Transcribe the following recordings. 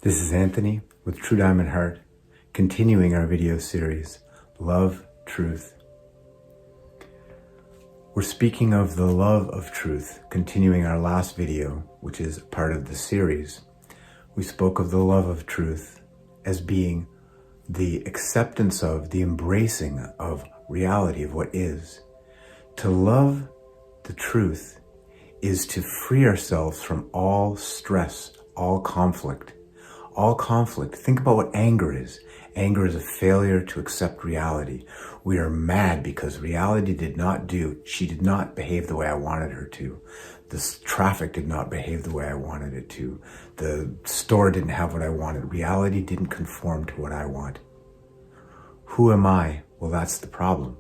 This is Anthony with True Diamond Heart, continuing our video series, Love, Truth. We're speaking of the love of truth, continuing our last video, which is part of the series. We spoke of the love of truth as being the acceptance of, the embracing of reality, of what is. To love the truth is to free ourselves from all stress, all conflict. All conflict. Think about what anger is. Anger is a failure to accept reality. We are mad because reality she did not behave the way I wanted her to. The traffic did not behave the way I wanted it to. The store didn't have what I wanted. Reality didn't conform to what I want. Who am I? Well, that's the problem.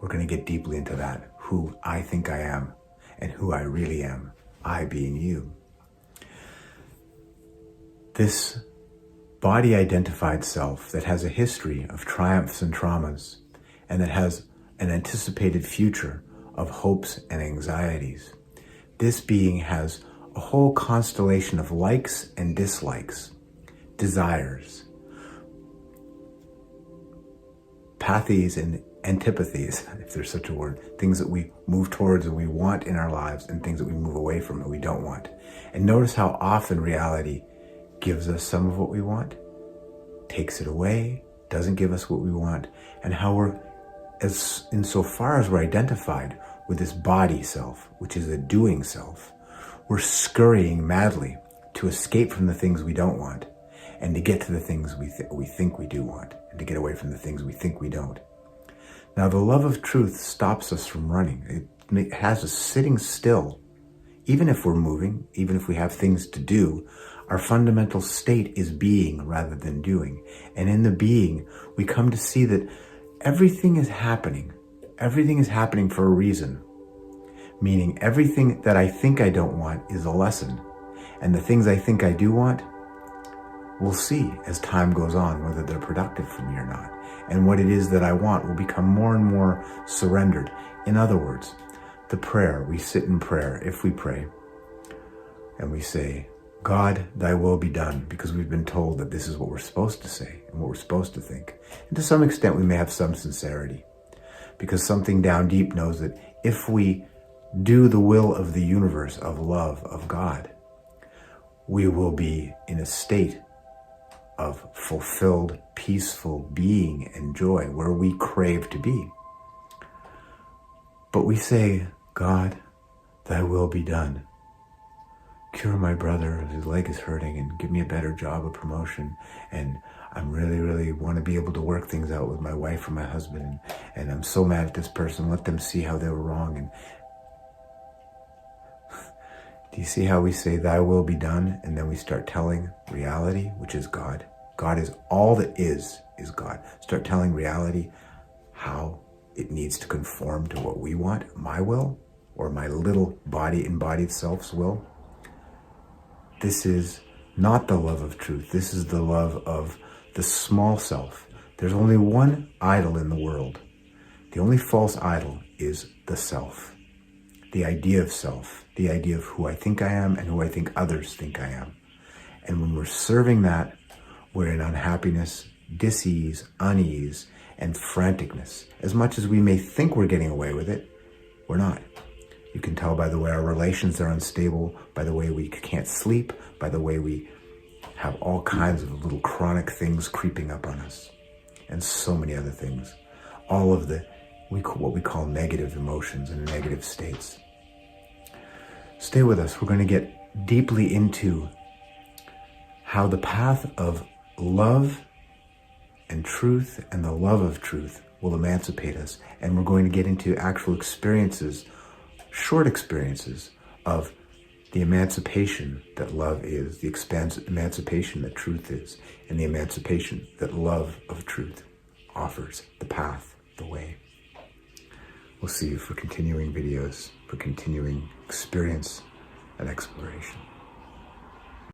We're going to get deeply into that. Who I think I am and who I really am. I being you. This body-identified self that has a history of triumphs and traumas and that has an anticipated future of hopes and anxieties. This being has a whole constellation of likes and dislikes, desires, pathies and antipathies, if there's such a word, things that we move towards and we want in our lives and things that we move away from and we don't want. And notice how often reality gives us some of what we want, takes it away, doesn't give us what we want, and how we're, as insofar as we're identified with this body self, which is a doing self, we're scurrying madly to escape from the things we don't want and to get to the things we think we do want and to get away from the things we think we don't. Now, the love of truth stops us from running. It has us sitting still. Even if we're moving, even if we have things to do, our fundamental state is being rather than doing. And in the being, we come to see that everything is happening. Everything is happening for a reason. Meaning everything that I think I don't want is a lesson. And the things I think I do want, we'll see as time goes on whether they're productive for me or not. And what it is that I want will become more and more surrendered. In other words, the prayer, we sit in prayer, if we pray, and we say, God, thy will be done, because we've been told that this is what we're supposed to say and what we're supposed to think. And to some extent, we may have some sincerity, because something down deep knows that if we do the will of the universe, of love, of God, we will be in a state of fulfilled, peaceful being and joy where we crave to be. But we say, God, thy will be done. Cure my brother, his leg is hurting, and give me a better job, a promotion. And I'm really want to be able to work things out with my wife or my husband. And I'm so mad at this person. Let them see how they were wrong. And do you see how we say, thy will be done? And then we start telling reality, which is God. God is all that is God. Start telling reality how it needs to conform to what we want, my will, or my little body embodied self's will. This is not the love of truth. This is the love of the small self. There's only one idol in the world. The only false idol is the self. The idea of self. The idea of who I think I am and who I think others think I am. And when we're serving that, we're in unhappiness, dis-ease, unease, and franticness. As much as we may think we're getting away with it, we're not. You can tell by the way our relations are unstable, by the way we can't sleep, by the way we have all kinds of little chronic things creeping up on us, and so many other things. All of what we call negative emotions and negative states. Stay with us. We're going to get deeply into how the path of love and truth and the love of truth will emancipate us. And we're going to get into actual experiences, short experiences of the emancipation that love is, the emancipation that truth is, and the emancipation that love of truth offers, the path, the way. We'll see you for continuing videos, for continuing experience and exploration.